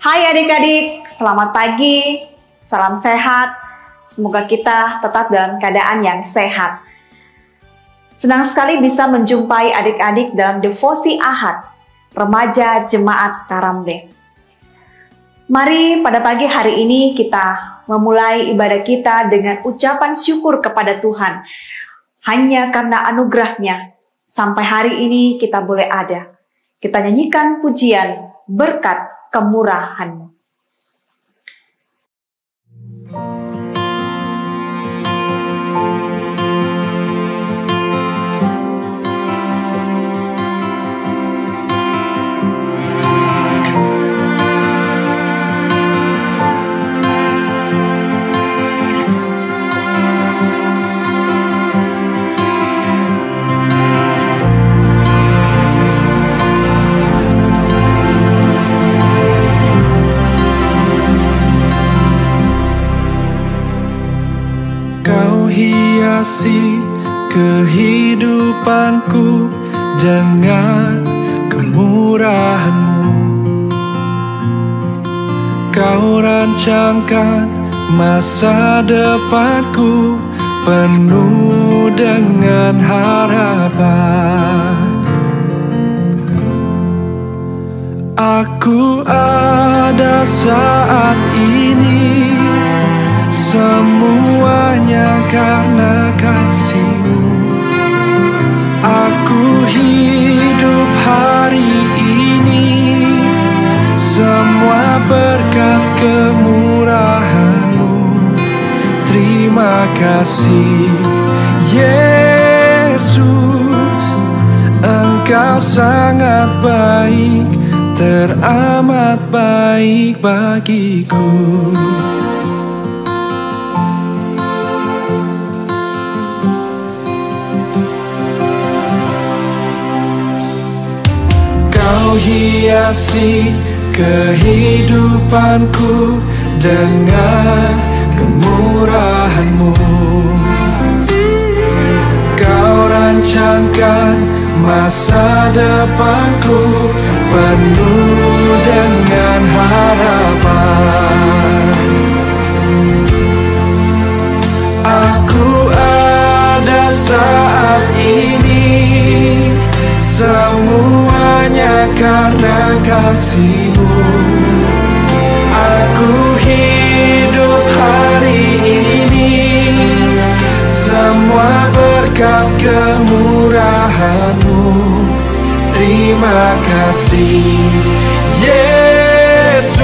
Hai adik-adik, selamat pagi, salam sehat. Semoga kita tetap dalam keadaan yang sehat. Senang sekali bisa menjumpai adik-adik dalam devosi Ahad, Remaja Jemaat Karambe. Mari pada pagi hari ini kita memulai ibadah kita dengan ucapan syukur kepada Tuhan. Hanya karena anugerah-Nya, sampai hari ini kita boleh ada. Kita nyanyikan pujian berkat kemurahan-Mu. Hiasi kehidupanku dengan kemurahan-Mu. Kau rancangkan masa depanku penuh dengan harapan. Aku ada saat ini, semuanya karena kasih-Mu. Aku hidup hari ini, semua berkat kemurahan-Mu. Terima kasih Yesus, Engkau sangat baik, teramat baik bagiku. Kau hiasi kehidupanku dengan kemurahan-Mu. Kau rancangkan masa depanku penuh dengan harapan. Aku ada saat ini, semuanya karena kasih-Mu. Aku hidup hari ini, semua berkat kemurahan-Mu. Terima kasih Yesus,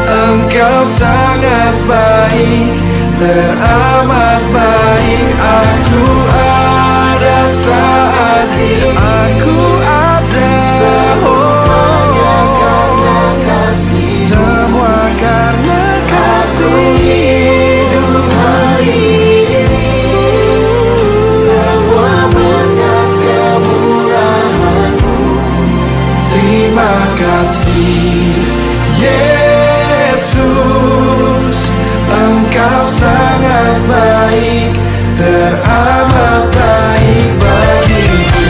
Engkau sangat baik, teramat baik. Aku ada saat ini, aku ada, semuanya karena kasih, semua karena kasih. Hidup hari ini, semua berkat kemurahan-Mu. Terima kasih Yesus, Engkau sangat baik, teramat baik bagiku.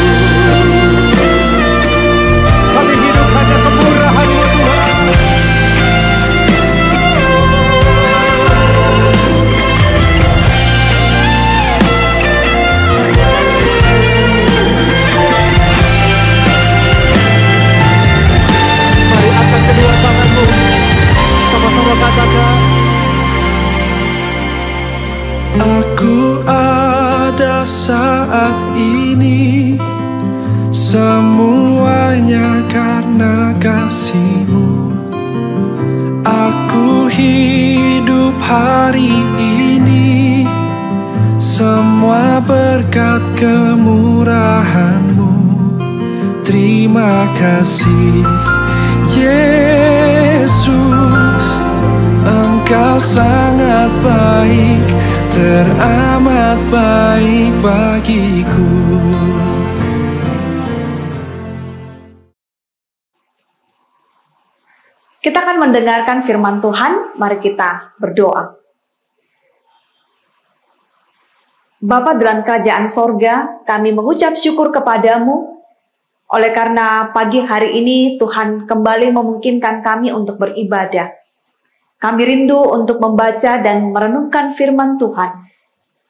Kami hidup hanya kemurahan-Mu Tuhan. Mari angkat kedua tangan-Mu, sama-sama katakan. Aku ada saat ini, semuanya karena kasih-Mu. Aku hidup hari ini, semua berkat kemurahan-Mu. Terima kasih Yesus, Engkau sangat baik, teramat baik bagiku. Kita akan mendengarkan firman Tuhan, mari kita berdoa. Bapa dalam kerajaan sorga, kami mengucap syukur kepadamu Oleh karena pagi hari ini Tuhan kembali memungkinkan kami untuk beribadah. Kami rindu untuk membaca dan merenungkan firman Tuhan.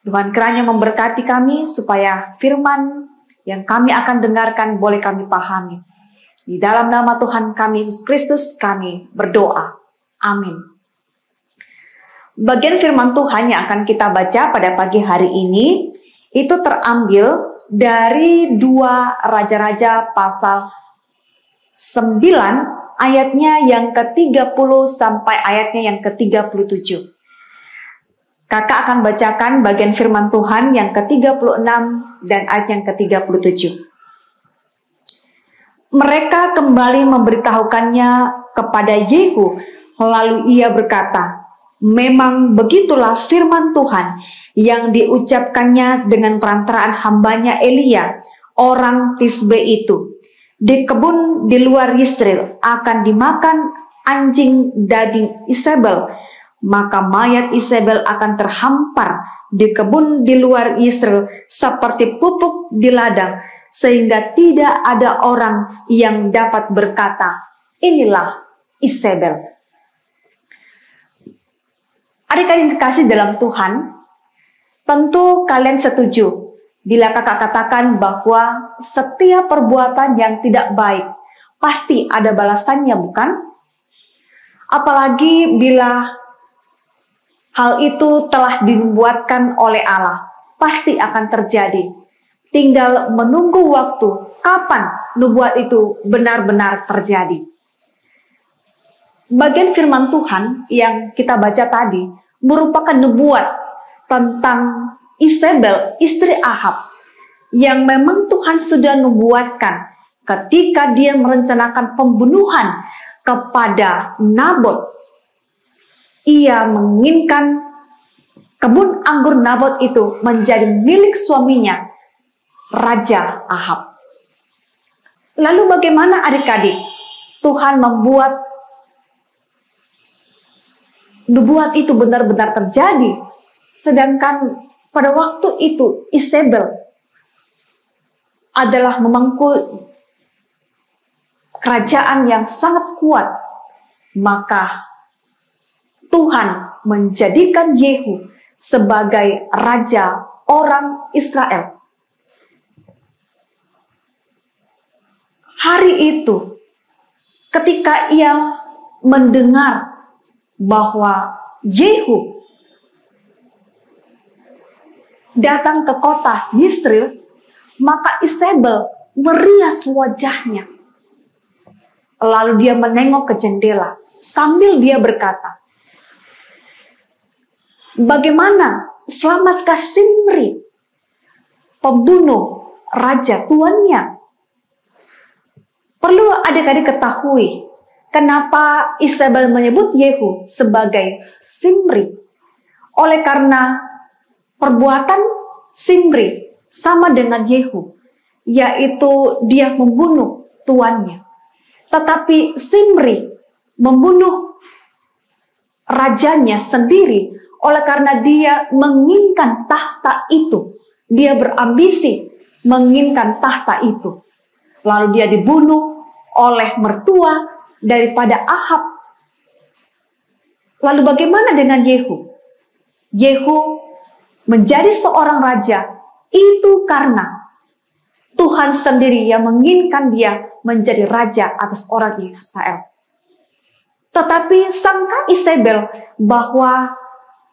Tuhan kiranya memberkati kami supaya firman yang kami akan dengarkan boleh kami pahami. Di dalam nama Tuhan kami Yesus Kristus kami berdoa. Amin. Bagian firman Tuhan yang akan kita baca pada pagi hari ini itu terambil dari 2 Raja-Raja pasal 9 ayatnya yang ke-30 sampai ayatnya yang ke-37. Kakak akan bacakan bagian firman Tuhan yang ke-36 dan ayat yang ke-37. Mereka kembali memberitahukannya kepada Yehu, lalu ia berkata, memang begitulah firman Tuhan yang diucapkannya dengan perantaraan hambanya Elia, orang Tisbe itu. Di kebun di luar Yisrael akan dimakan anjing daging Isabel, maka mayat Isabel akan terhampar di kebun di luar Yisrael seperti pupuk di ladang, sehingga tidak ada orang yang dapat berkata, inilah Isabel. Adik-adik kekasih dalam Tuhan, tentu kalian setuju bila kakak katakan bahwa setiap perbuatan yang tidak baik pasti ada balasannya, bukan? Apalagi bila hal itu telah dibuatkan oleh Allah, pasti akan terjadi. Tinggal menunggu waktu kapan nubuat itu benar-benar terjadi. Bagian firman Tuhan yang kita baca tadi merupakan nubuat tentang Isabel, istri Ahab, yang memang Tuhan sudah nubuatkan ketika dia merencanakan pembunuhan kepada Nabot. Ia menginginkan kebun anggur Nabot itu menjadi milik suaminya, Raja Ahab. Lalu bagaimana adik-adik? Tuhan membuat nubuat itu benar-benar terjadi, sedangkan pada waktu itu Isabel adalah memangku kerajaan yang sangat kuat. Maka Tuhan menjadikan Yehu sebagai raja orang Israel. Hari itu, ketika ia mendengar bahwa Yehu datang ke kota Yisrael, maka Isabel merias wajahnya. Lalu dia menengok ke jendela sambil dia berkata, bagaimana selamatkah Simri, pembunuh raja tuannya? Perlu adik-adik ketahui kenapa Isabel menyebut Yehu sebagai Simri. Oleh karena perbuatan Simri sama dengan Yehu, yaitu dia membunuh tuannya. Tetapi Simri membunuh rajanya sendiri oleh karena dia menginginkan tahta itu. Dia berambisi menginginkan tahta itu. Lalu dia dibunuh oleh mertua daripada Ahab. Lalu bagaimana dengan Yehu? Yehu menjadi seorang raja itu karena Tuhan sendiri yang menginginkan dia menjadi raja atas orang Israel. Tetapi sangka Isabel bahwa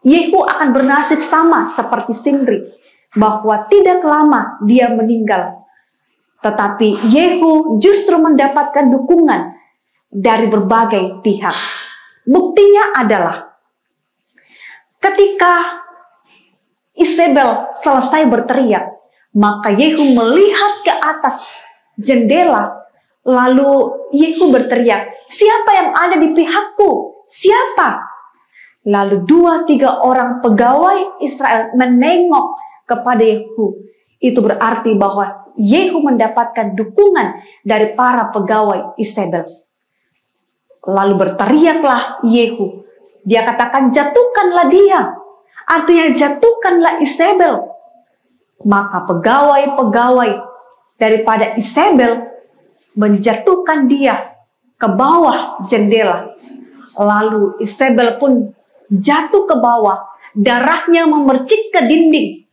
Yehu akan bernasib sama seperti Simri, bahwa tidak lama dia meninggal. Tetapi Yehu justru mendapatkan dukungan dari berbagai pihak. Buktinya adalah ketika Isabel selesai berteriak, maka Yehu melihat ke atas jendela, lalu Yehu berteriak, siapa yang ada di pihakku? Siapa? Lalu 2-3 orang pegawai Israel menengok kepada Yehu. Itu berarti bahwa Yehu mendapatkan dukungan dari para pegawai Isabel. Lalu berteriaklah Yehu. Dia katakan, jatuhkanlah dia. Artinya jatuhkanlah Isabel. Maka pegawai-pegawai daripada Isabel menjatuhkan dia ke bawah jendela. Lalu Isabel pun jatuh ke bawah, darahnya memercik ke dinding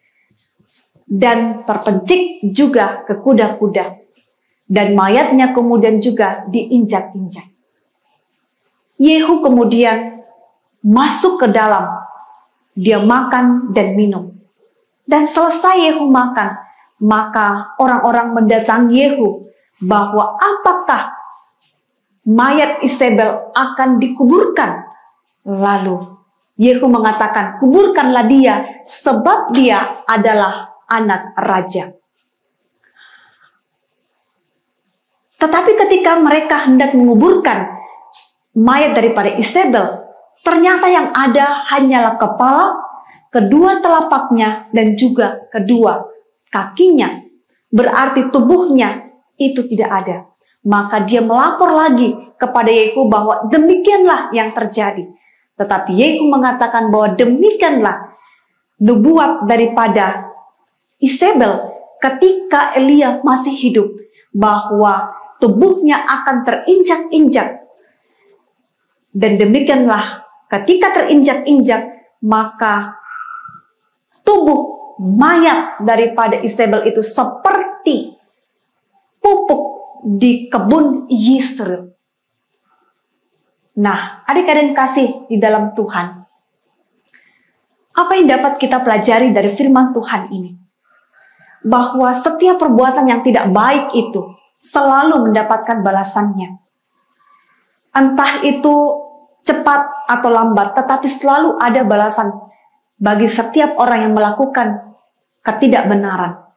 dan terpencik juga ke kuda-kuda. Dan mayatnya kemudian juga diinjak-injak. Yehu kemudian masuk ke dalam. Dia makan dan minum. Dan selesai Yehu makan, maka orang-orang mendatangi Yehu bahwa apakah mayat Isabel akan dikuburkan. Lalu Yehu mengatakan, kuburkanlah dia sebab dia adalah anak raja. Tetapi ketika mereka hendak menguburkan mayat daripada Isabel, ternyata yang ada hanyalah kepala, kedua telapaknya, dan juga kedua kakinya. Berarti tubuhnya itu tidak ada. Maka dia melapor lagi kepada Yehu bahwa demikianlah yang terjadi. Tetapi Yehu mengatakan bahwa demikianlah nubuat daripada Isabel ketika Elia masih hidup, bahwa tubuhnya akan terinjak-injak. Dan demikianlah ketika terinjak-injak, maka tubuh mayat daripada Isabel itu seperti pupuk di kebun Yisril. Nah, adik-adik kasih di dalam Tuhan, apa yang dapat kita pelajari dari firman Tuhan ini? Bahwa setiap perbuatan yang tidak baik itu selalu mendapatkan balasannya. Entah itu cepat atau lambat, tetapi selalu ada balasan bagi setiap orang yang melakukan ketidakbenaran.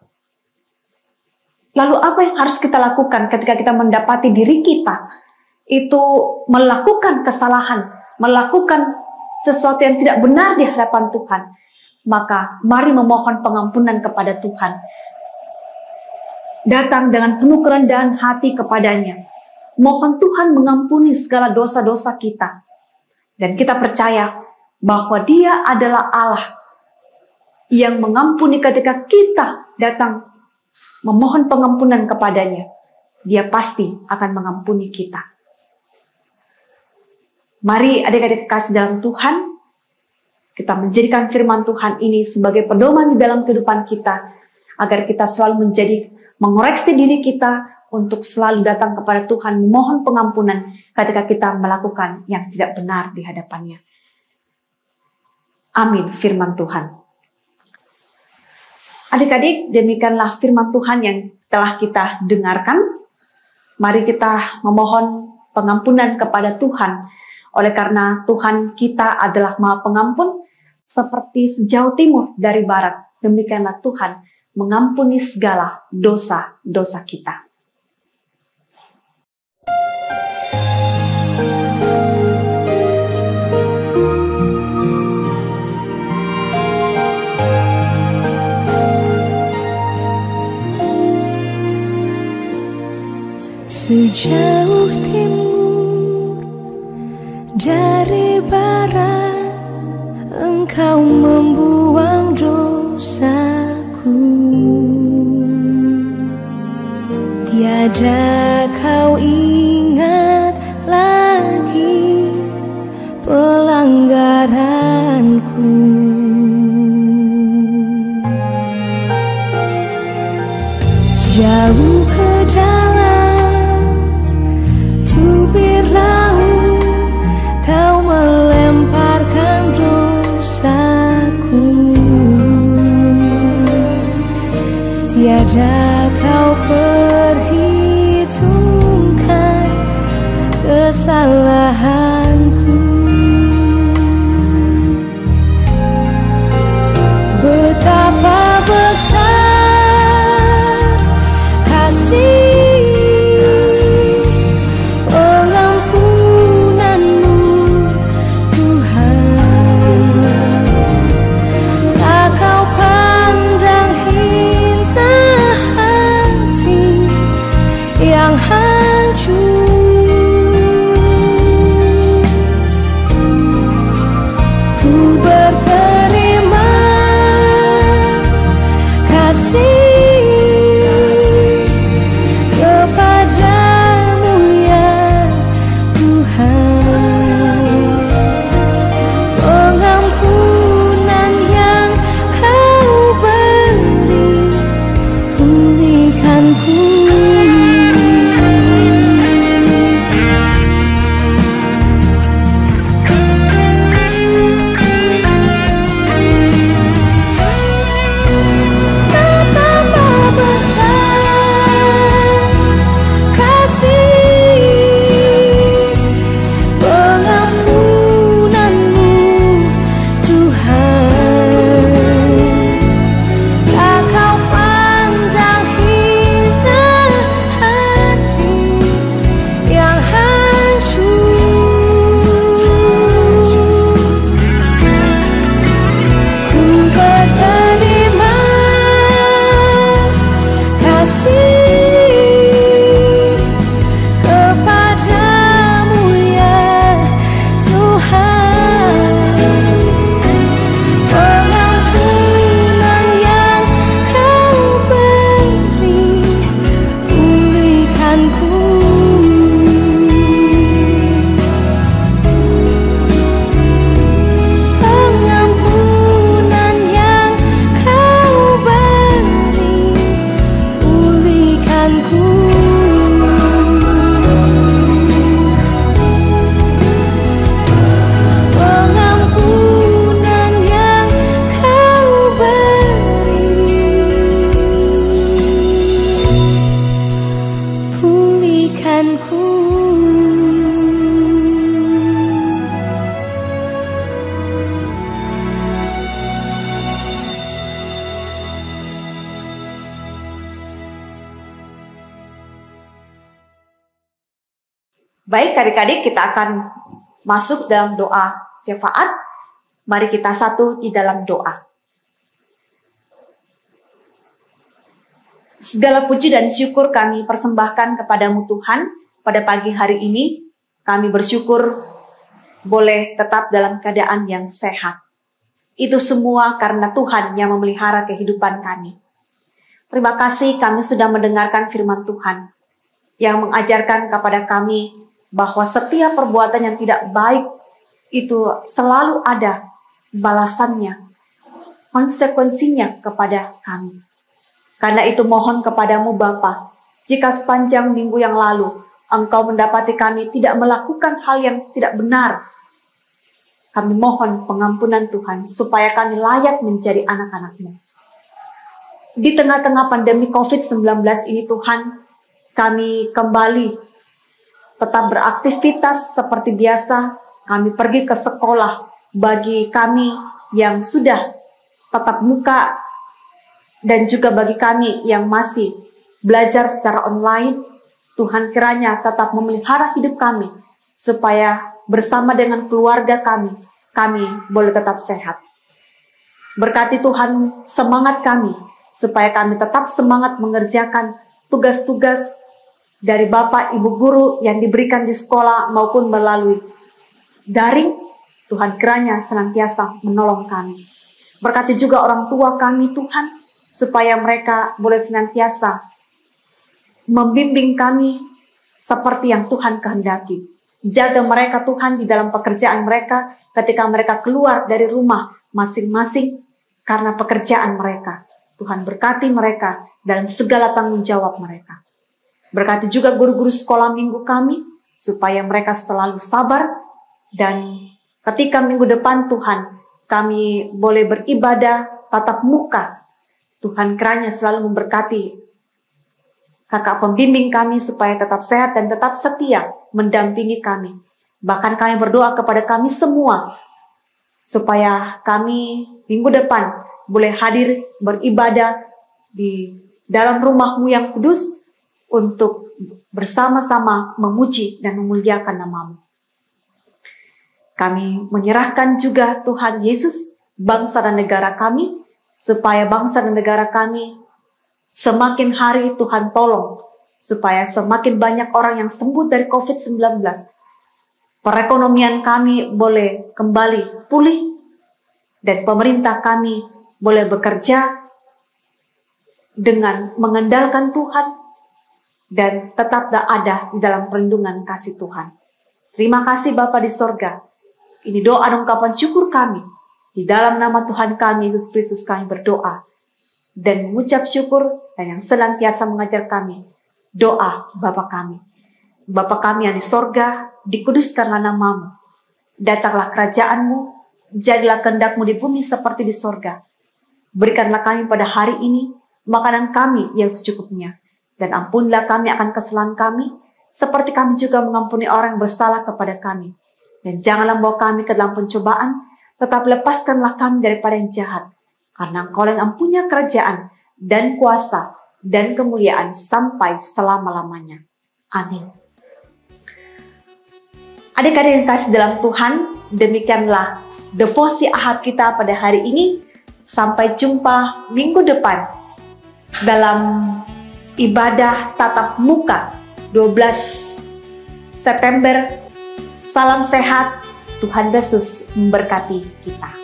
Lalu apa yang harus kita lakukan ketika kita mendapati diri kita itu melakukan kesalahan, melakukan sesuatu yang tidak benar di hadapan Tuhan? Maka mari memohon pengampunan kepada Tuhan. Datang dengan penuh kerendahan hati kepadanya. Mohon Tuhan mengampuni segala dosa-dosa kita. Dan kita percaya bahwa Dia adalah Allah yang mengampuni ketika kita datang memohon pengampunan kepadanya. Dia pasti akan mengampuni kita. Mari adik-adik kasih dalam Tuhan, kita menjadikan firman Tuhan ini sebagai pedoman di dalam kehidupan kita, agar kita selalu mengoreksi diri kita untuk selalu datang kepada Tuhan, memohon pengampunan ketika kita melakukan yang tidak benar di hadapannya. Amin, firman Tuhan. Adik-adik, demikianlah firman Tuhan yang telah kita dengarkan. Mari kita memohon pengampunan kepada Tuhan. Oleh karena Tuhan kita adalah Maha Pengampun, seperti sejauh timur dari barat, demikianlah Tuhan mengampuni segala dosa-dosa kita. Sejauh timur dari barat, Engkau membuang dosaku. Tiada Kau ingat lagi pelanggaranku. Sejauh ke dalam tubir laut, Kau melemparkan dosaku. Tiada Kau perhitungkan kesalahanku. Betapa besar kasih pengampunanmu, Tuhan. Tak Kau pandang hina hati yang hancur. Baik adik-adik, kita akan masuk dalam doa syafaat. Mari kita satu di dalam doa. Segala puji dan syukur kami persembahkan kepadamu Tuhan. Pada pagi hari ini kami bersyukur boleh tetap dalam keadaan yang sehat. Itu semua karena Tuhan yang memelihara kehidupan kami. Terima kasih kami sudah mendengarkan firman Tuhan yang mengajarkan kepada kami bahwa setiap perbuatan yang tidak baik itu selalu ada balasannya, konsekuensinya kepada kami. Karena itu mohon kepadamu Bapa, jika sepanjang minggu yang lalu Engkau mendapati kami tidak melakukan hal yang tidak benar, kami mohon pengampunan Tuhan supaya kami layak menjadi anak-anak-Mu. Di tengah-tengah pandemi COVID-19 ini Tuhan, kami kembali tetap beraktivitas seperti biasa. Kami pergi ke sekolah bagi kami yang sudah tatap muka dan juga bagi kami yang masih belajar secara online. Tuhan kiranya tetap memelihara hidup kami supaya bersama dengan keluarga kami boleh tetap sehat. Berkati Tuhan semangat kami supaya kami tetap semangat mengerjakan tugas-tugas dari Bapak Ibu Guru yang diberikan di sekolah maupun melalui daring. Tuhan kiranya senantiasa menolong kami. Berkati juga orang tua kami Tuhan, supaya mereka boleh senantiasa membimbing kami seperti yang Tuhan kehendaki. Jaga mereka Tuhan di dalam pekerjaan mereka ketika mereka keluar dari rumah masing-masing karena pekerjaan mereka. Tuhan berkati mereka dalam segala tanggung jawab mereka. Berkati juga guru-guru sekolah minggu kami, supaya mereka selalu sabar, dan ketika minggu depan Tuhan, kami boleh beribadah tatap muka. Tuhan kiranya selalu memberkati kakak pembimbing kami, supaya tetap sehat dan tetap setia mendampingi kami. Bahkan kami berdoa kepada kami semua, supaya kami minggu depan boleh hadir beribadah di dalam rumah-Mu yang kudus, untuk bersama-sama memuji dan memuliakan nama-Mu. Kami menyerahkan juga Tuhan Yesus, bangsa dan negara kami, supaya bangsa dan negara kami semakin hari Tuhan tolong, supaya semakin banyak orang yang sembuh dari COVID-19. Perekonomian kami boleh kembali pulih, dan pemerintah kami boleh bekerja dengan mengandalkan Tuhan, dan tetap ada di dalam perlindungan kasih Tuhan. Terima kasih Bapa di sorga. Ini doa dan ungkapan syukur kami. Di dalam nama Tuhan kami, Yesus Kristus kami berdoa. Dan mengucap syukur, dan yang senantiasa mengajar kami. Doa Bapa kami. Bapa kami yang di sorga, dikuduskanlah nama-Mu. Datanglah kerajaan-Mu, jadilah kehendak-Mu di bumi seperti di sorga. Berikanlah kami pada hari ini, makanan kami yang secukupnya. Dan ampunilah kami akan kesalahan kami, seperti kami juga mengampuni orang yang bersalah kepada kami. Dan janganlah membawa kami ke dalam pencobaan, tetapi lepaskanlah kami daripada yang jahat. Karena Engkau yang mempunyai kerajaan, dan kuasa, dan kemuliaan sampai selama-lamanya. Amin. Adik-adik yang kasih dalam Tuhan, demikianlah devosi Ahad kita pada hari ini. Sampai jumpa minggu depan dalam ibadah tatap muka 12 September. Salam sehat, Tuhan Yesus memberkati kita.